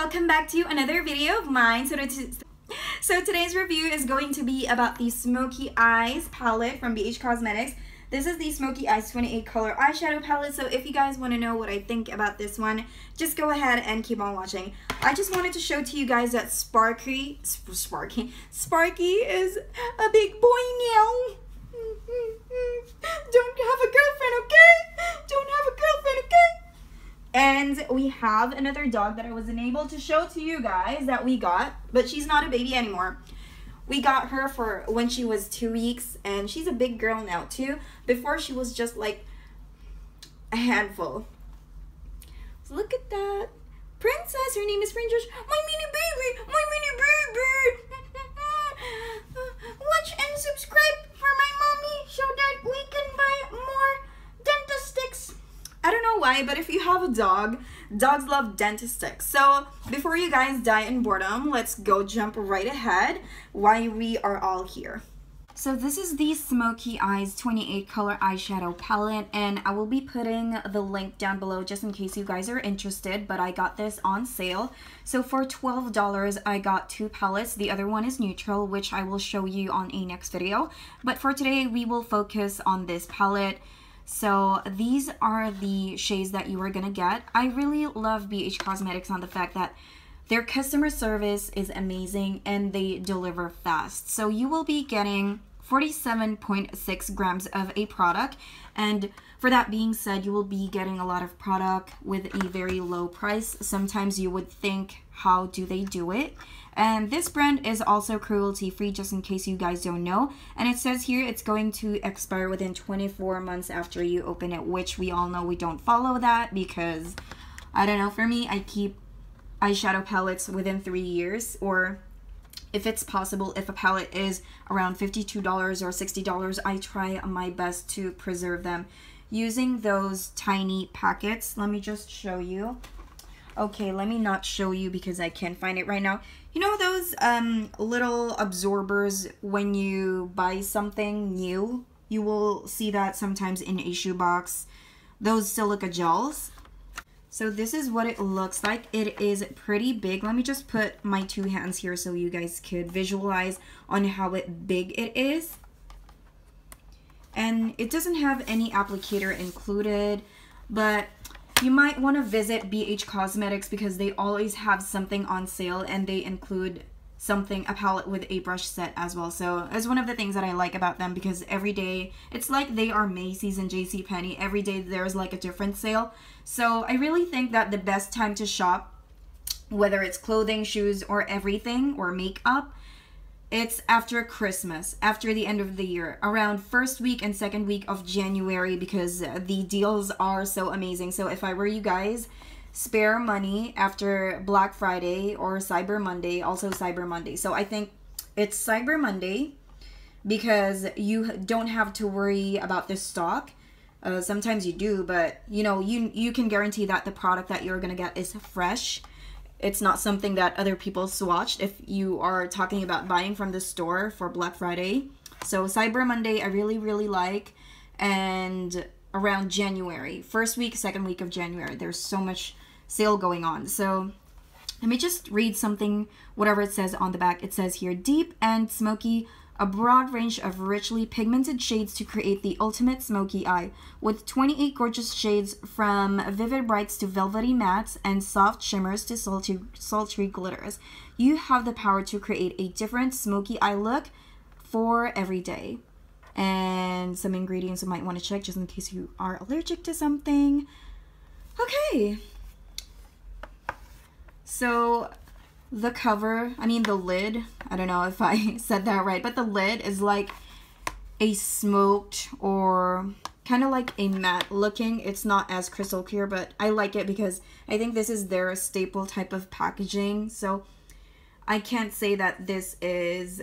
welcome back to another video of mine. So today's review is going to be about the Smoky Eyes palette from BH Cosmetics. This is the Smoky Eyes 28 color eyeshadow palette. So if you guys want to know what I think about this one, just go ahead and keep on watching. I just wanted to show to you guys that Sparky is a big boy now. Don't have a girlfriend, okay? Don't have a girlfriend, okay? And we have another dog that I wasn't able to show to you guys that we got, but she's not a baby anymore. We got her for when she was 2 weeks, and she's a big girl now too. Before she was just like a handful. So look at that. Princess, her name is Princess. My mini baby, my mini baby. Watch and subscribe for my mommy so that we can buy more dentist sticks. I don't know why, but if you have a dog, dogs love dentist sticks. So before you guys die in boredom, let's go jump right ahead why we are all here. So this is the Smoky Eyes 28 color eyeshadow palette, and I will be putting the link down below just in case you guys are interested, but I got this on sale. So for $12, I got 2 palettes. The other one is neutral, which I will show you on a next video. But for today, we will focus on this palette. So these are the shades that you are gonna get. I really love BH Cosmetics on the fact that their customer service is amazing and they deliver fast. So you will be getting 47.6 grams of a product, and for that being said, you will be getting a lot of product with a very low price. Sometimes you would think, how do they do it? And this brand is also cruelty free, just in case you guys don't know. And it says here it's going to expire within 24 months after you open it, which we all know we don't follow that because, I don't know, for me, I keep eyeshadow palettes within 3 years, or if it's possible, if a palette is around $52 or $60, I try my best to preserve them using those tiny packets. Let me just show you. Okay, let me not show you because I can't find it right now. You know those little absorbers when you buy something new? You will see that sometimes in a shoebox. Those silica gels. So this is what it looks like. It is pretty big. Let me just put my 2 hands here so you guys could visualize on how big it is. And it doesn't have any applicator included, but you might want to visit BH Cosmetics because they always have something on sale, and they include something, a palette with a brush set as well. So it's one of the things that I like about them, because every day, it's like they are Macy's and JCPenney. Every day there's like a different sale. So I really think that the best time to shop, whether it's clothing, shoes, or everything, or makeup, it's after Christmas, after the end of the year, around first week and second week of January, because the deals are so amazing. So if I were you guys, spare money after Black Friday or Cyber Monday, also Cyber Monday. So I think it's Cyber Monday because you don't have to worry about this stock. Sometimes you do, but you know, you can guarantee that the product that you're gonna get is fresh. It's not something that other people swatched if you are talking about buying from the store for Black Friday. So Cyber Monday I really like, and around January, first week, second week of January, there's so much sale going on. So let me just read something, whatever it says on the back. It says here, deep and smoky, a broad range of richly pigmented shades to create the ultimate smoky eye, with 28 gorgeous shades from vivid brights to velvety mattes and soft shimmers to sultry glitters. You have the power to create a different smoky eye look for every day. And some ingredients you might want to check just in case you are allergic to something. Okay. So the cover, I mean the lid, I don't know if I said that right, but the lid is like a smoked or kind of like a matte looking. It's not as crystal clear, but I like it because I think this is their staple type of packaging. So I can't say that this is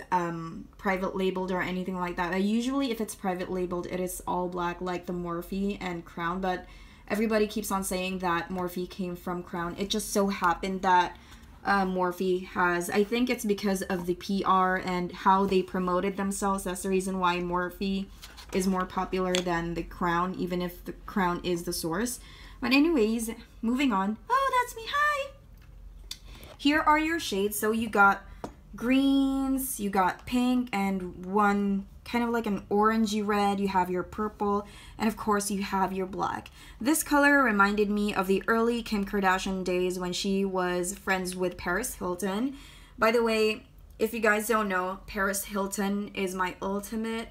private labeled or anything like that. Usually if it's private labeled, it is all black like the Morphe and Crown, but everybody keeps on saying that Morphe came from Crown. It just so happened that Morphe has, I think it's because of the PR and how they promoted themselves. That's the reason why Morphe is more popular than the Crown, even if the Crown is the source. But anyways, moving on. Oh, that's me. Hi! here are your shades. So you got greens, you got pink, and one kind of like an orangey red. You have your purple, and of course you have your black. This color reminded me of the early Kim Kardashian days when she was friends with Paris Hilton. By the way, if you guys don't know, Paris Hilton is my ultimate.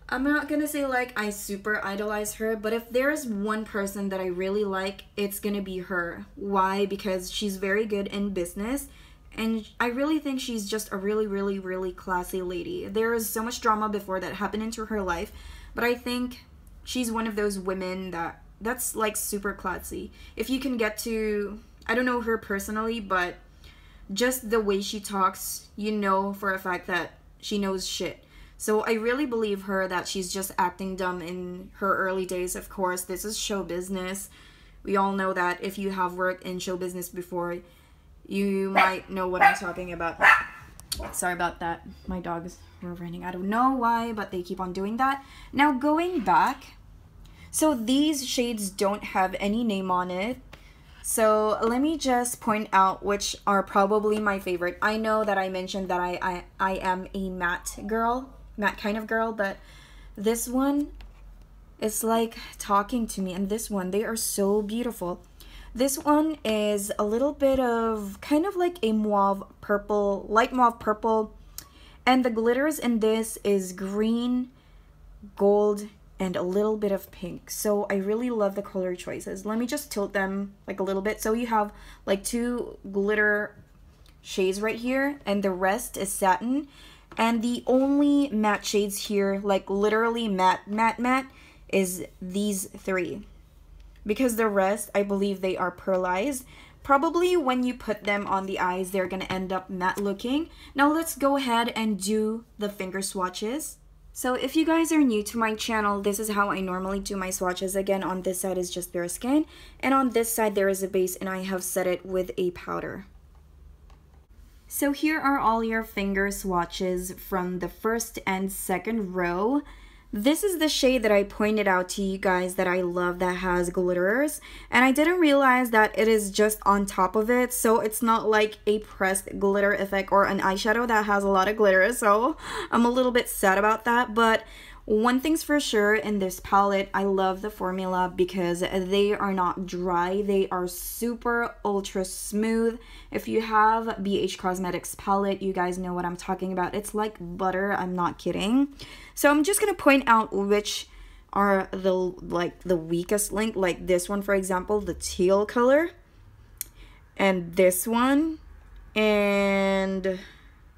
I'm not gonna say like I super idolize her, but if there's one person that I really like, it's gonna be her. Why? Because she's very good in business, and I really think she's just a really classy lady. There is so much drama before that happened into her life, but I think she's one of those women that's like super classy. If you can get to, I don't know her personally, but just the way she talks, you know for a fact that she knows shit. So I really believe her that she's just acting dumb in her early days. Of course, this is show business. We all know that if you have worked in show business before, you might know what I'm talking about. Sorry about that. My dogs were running. I don't know why, but they keep on doing that. Now going back, so these shades don't have any name on it. So let me just point out which are probably my favorite. I know that I mentioned that I am a matte girl. Matte kind of girl, but this one is like talking to me, and this one, they are so beautiful. This one is a little bit of kind of like a mauve purple, light mauve purple, and the glitters in this is green, gold, and a little bit of pink. So I really love the color choices. Let me just tilt them like a little bit. So you have like two glitter shades right here, and the rest is satin. And the only matte shades here, like literally matte, is these three. Because the rest, I believe they are pearlized. Probably when you put them on the eyes, they're gonna end up matte looking. Now let's go ahead and do the finger swatches. So if you guys are new to my channel, this is how I normally do my swatches. Again, on this side is just bare skin, and on this side there is a base, and I have set it with a powder. So here are all your finger swatches from the first and second row. This is the shade that I pointed out to you guys that I love, that has glitters, and I didn't realize that it is just on top of it, so it's not like a pressed glitter effect or an eyeshadow that has a lot of glitter. So I'm a little bit sad about that, but one thing's for sure, in this palette, I love the formula because they are not dry. They are super ultra smooth. If you have BH Cosmetics palette, you guys know what I'm talking about. It's like butter, I'm not kidding. So I'm just gonna point out which are the weakest link, like this one, for example, the teal color, and this one, and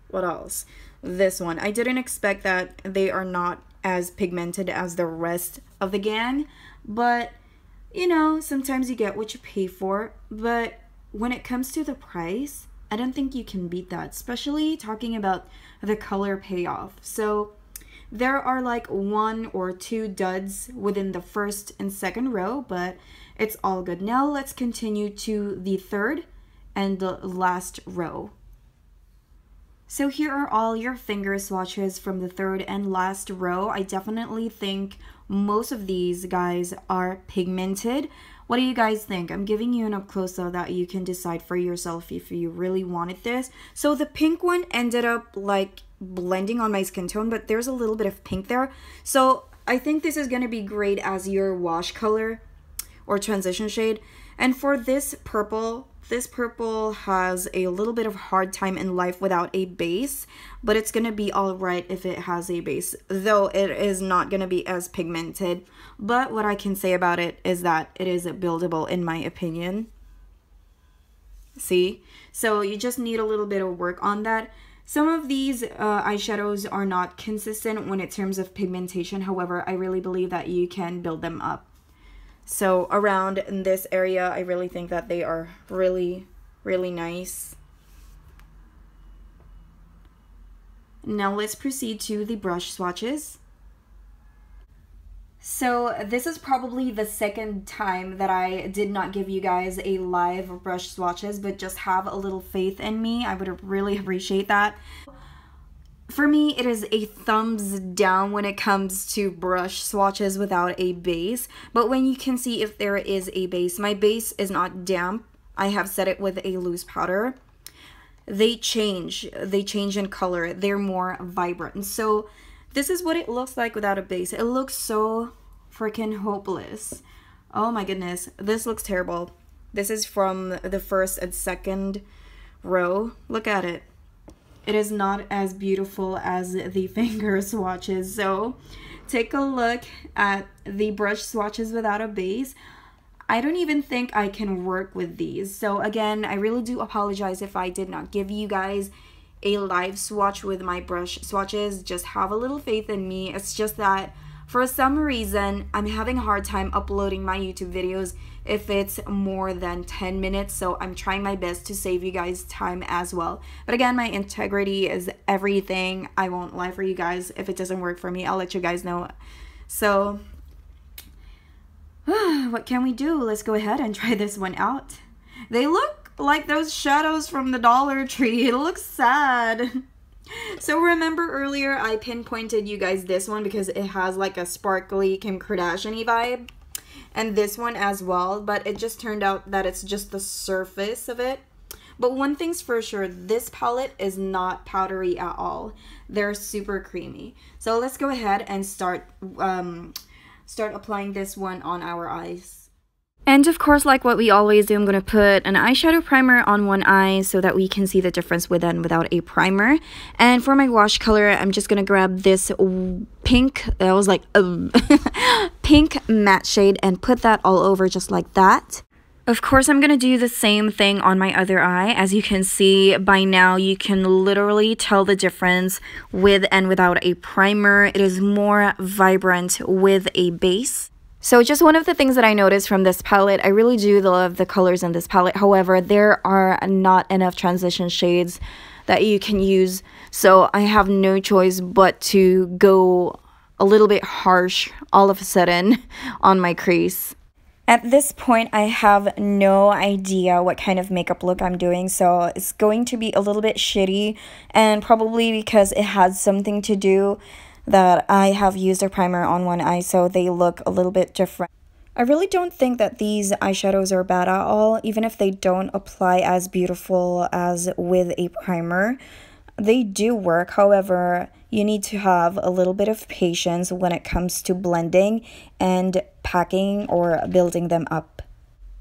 what else? This one. I didn't expect that they are not as pigmented as the rest of the gang, but you know, sometimes you get what you pay for. But when it comes to the price, I don't think you can beat that, especially talking about the color payoff. So there are like 1 or 2 duds within the first and second row, but it's all good. Now let's continue to the third and the last row. So here are all your finger swatches from the third and last row. I definitely think most of these guys are pigmented. What do you guys think? I'm giving you an up close so that you can decide for yourself if you really wanted this. So the pink one ended up like blending on my skin tone, but there's a little bit of pink there. So I think this is going to be great as your wash color or transition shade. And for this purple has a little bit of hard time in life without a base, but it's gonna be all right if it has a base, though it is not gonna be as pigmented. But what I can say about it is that it is buildable in my opinion. See? So you just need a little bit of work on that. Some of these eyeshadows are not consistent when in terms of pigmentation. However, I really believe that you can build them up. So around in this area, I really think that they are really nice. Now let's proceed to the brush swatches. So this is probably the second time that I did not give you guys a live brush swatches, but just have a little faith in me. I would really appreciate that. For me, it is a thumbs down when it comes to brush swatches without a base. But when you can see if there is a base, my base is not damp. I have set it with a loose powder, they change in color. They're more vibrant. So this is what it looks like without a base. It looks so freaking hopeless. Oh my goodness, this looks terrible. This is from the first and second row. Look at it. It is not as beautiful as the finger swatches. So take a look at the brush swatches without a base. I don't even think I can work with these. So again, I really do apologize if I did not give you guys a live swatch with my brush swatches. Just have a little faith in me. It's just that for some reason, I'm having a hard time uploading my YouTube videos if it's more than 10 minutes. So I'm trying my best to save you guys time as well. But again, my integrity is everything. I won't lie for you guys. If it doesn't work for me, I'll let you guys know. So what can we do? Let's go ahead and try this one out. They look like those shadows from the Dollar Tree. It looks sad. So remember earlier I pinpointed you guys this one because it has like a sparkly Kim Kardashian-y vibe, and this one as well, but it just turned out that it's just the surface of it. But one thing's for sure, this palette is not powdery at all. They're super creamy. So let's go ahead and start applying this one on our eyes. And of course, like what we always do, I'm going to put an eyeshadow primer on one eye so that we can see the difference with and without a primer. And for my wash color, I'm just going to grab this pink, I was like, pink matte shade and put that all over just like that. Of course, I'm going to do the same thing on my other eye. As you can see by now, you can literally tell the difference with and without a primer. It is more vibrant with a base. So just one of the things that I noticed from this palette, I really do love the colors in this palette. However, there are not enough transition shades that you can use. So I have no choice but to go a little bit harsh all of a sudden on my crease. At this point, I have no idea what kind of makeup look I'm doing, so it's going to be a little bit shitty, and probably because it has something to do that I have used a primer on one eye, so they look a little bit different. I really don't think that these eyeshadows are bad at all, even if they don't apply as beautiful as with a primer. They do work, however, you need to have a little bit of patience when it comes to blending and packing or building them up.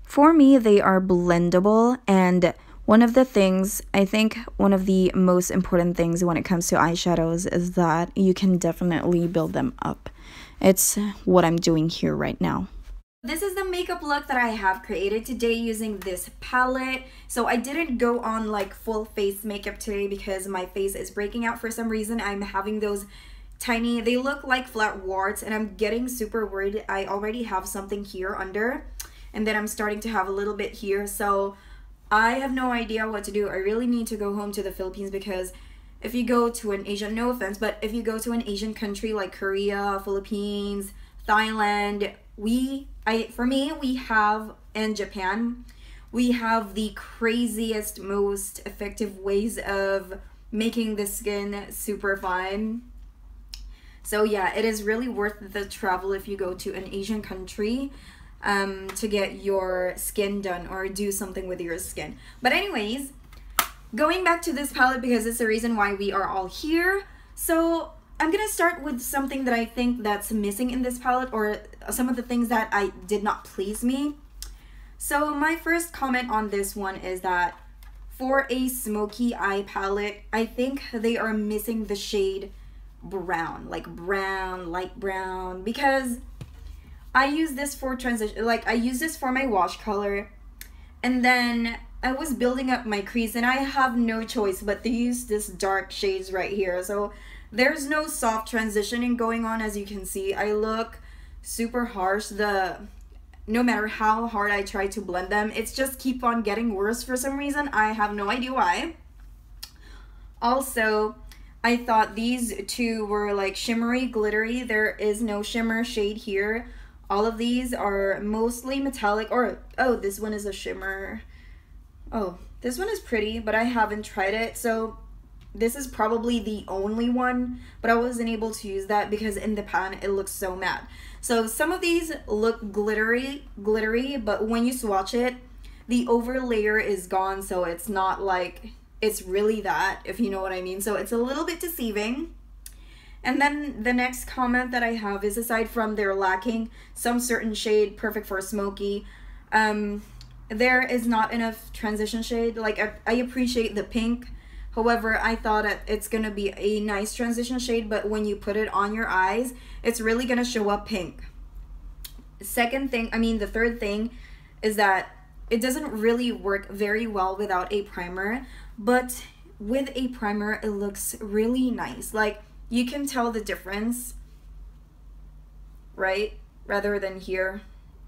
For me, they are blendable, and one of the things, I think one of the most important things when it comes to eyeshadows is that you can definitely build them up. It's what I'm doing here right now. This is the makeup look that I have created today using this palette. So I didn't go on like full face makeup today because my face is breaking out for some reason. I'm having those tiny, they look like flat warts, and I'm getting super worried. I already have something here under, and then I'm starting to have a little bit here. So I have no idea what to do. I really need to go home to the Philippines, because if you go to an Asian, no offense, but if you go to an Asian country like Korea, Philippines, Thailand, for me, we have, in Japan, we have the craziest, most effective ways of making the skin super fine. So yeah, it is really worth the travel if you go to an Asian country to get your skin done or do something with your skin. But anyways, going back to this palette because it's the reason why we are all here. So I'm gonna start with something that I think that's missing in this palette, or some of the things that I did not please me. So my first comment on this one is that for a smoky eye palette, I think they are missing the shade brown, like brown, light brown, because I use this for transition, like I use this for my wash color, and then I was building up my crease and I have no choice but to use this dark shades right here. So there's no soft transitioning going on. As you can see, I look super harsh. No matter how hard I try to blend them, it's just keep on getting worse for some reason. I have no idea why. Also, I thought these two were like shimmery, glittery. There is no shimmer shade here. All of these are mostly metallic, or oh, this one is a shimmer. Oh, this one is pretty, but I haven't tried it, so this is probably the only one, but I wasn't able to use that because in the pan it looks so matte. So some of these look glittery, but when you swatch it, the over layer is gone, so it's not like it's really that, if you know what I mean. So it's a little bit deceiving. And then the next comment that I have is, aside from they're lacking some certain shade perfect for smoky, there is not enough transition shade. Like I appreciate the pink, however I thought it's gonna be a nice transition shade, but when you put it on your eyes, it's really gonna show up pink. The third thing is that it doesn't really work very well without a primer, but with a primer it looks really nice. Like, you can tell the difference, right? Rather than here.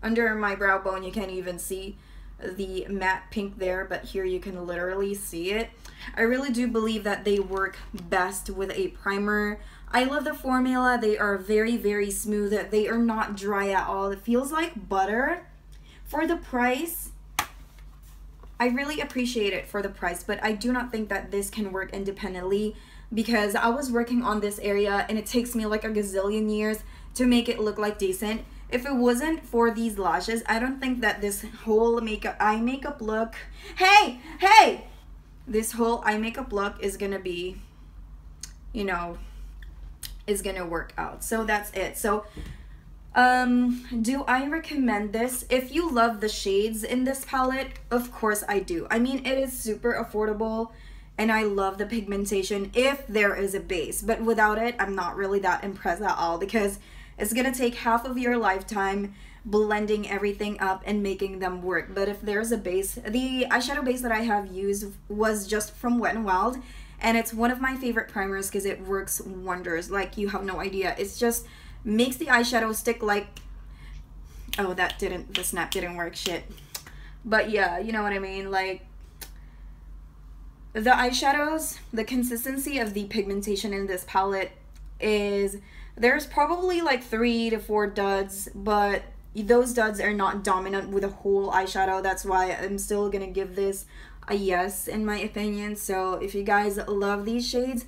Under my brow bone, you can't even see the matte pink there, but here you can literally see it. I really do believe that they work best with a primer. I love the formula. They are very, very smooth. They are not dry at all. It feels like butter. For the price, I really appreciate it for the price, but I do not think that this can work independently, because I was working on this area and it takes me like a gazillion years to make it look like decent. If it wasn't for these lashes, I don't think that this whole eye makeup look, this whole eye makeup look is gonna be, you know, is gonna work out. So that's it. So do I recommend this? If you love the shades in this palette, of course I do. I mean, it is super affordable and I love the pigmentation if there is a base, but without it, I'm not really that impressed at all, because it's gonna take half of your lifetime blending everything up and making them work. But if there's a base, the eyeshadow base that I have used was just from Wet n Wild, and it's one of my favorite primers because it works wonders. Like, you have no idea. It's just makes the eyeshadow stick like, oh, the snap didn't work, shit. But yeah, you know what I mean. Like, the eyeshadows, the consistency of the pigmentation in this palette is, there's probably like 3 to 4 duds, but those duds are not dominant with a whole eyeshadow. That's why I'm still gonna give this a yes in my opinion. So if you guys love these shades,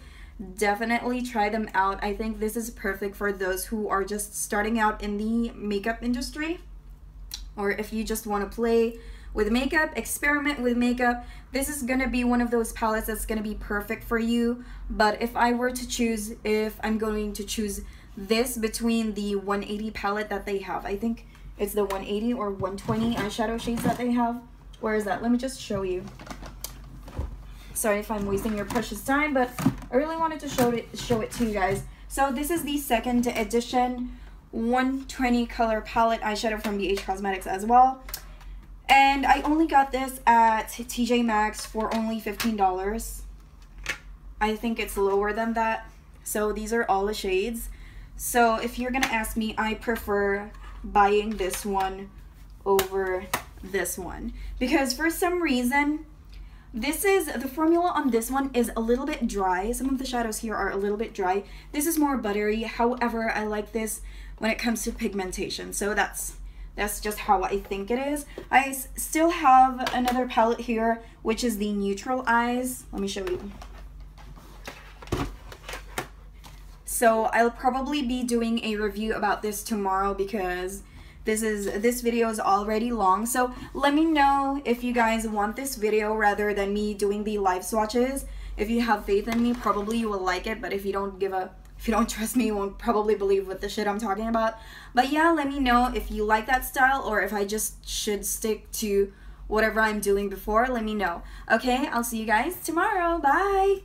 definitely try them out. I think this is perfect for those who are just starting out in the makeup industry, or if you just want to play with makeup, experiment with makeup. This is gonna be one of those palettes that's gonna be perfect for you. But if I were to choose, if I'm going to choose this between the 180 palette that they have, I think it's the 180 or 120 eyeshadow shades that they have. Where is that? Let me just show you. Sorry if I'm wasting your precious time, but I really wanted to show it to you guys. So this is the second edition 120 color palette eyeshadow from BH Cosmetics as well. And I only got this at TJ Maxx for only $15. I think it's lower than that. So these are all the shades. So if you're gonna ask me, I prefer buying this one over this one, because for some reason the formula on this one is a little bit dry. Some of the shadows here are a little bit dry. This is more buttery. However, I like this when it comes to pigmentation. So that's just how I think it is. I still have another palette here, which is the Neutral Eyes. Let me show you. So I'll probably be doing a review about this tomorrow, because this video is already long. So let me know if you guys want this video rather than me doing the live swatches. If you have faith in me, probably you will like it, but if you don't trust me, you won't probably believe what the shit I'm talking about. But yeah, let me know if you like that style, or if I just should stick to whatever I'm doing before. Let me know. Okay, I'll see you guys tomorrow. Bye.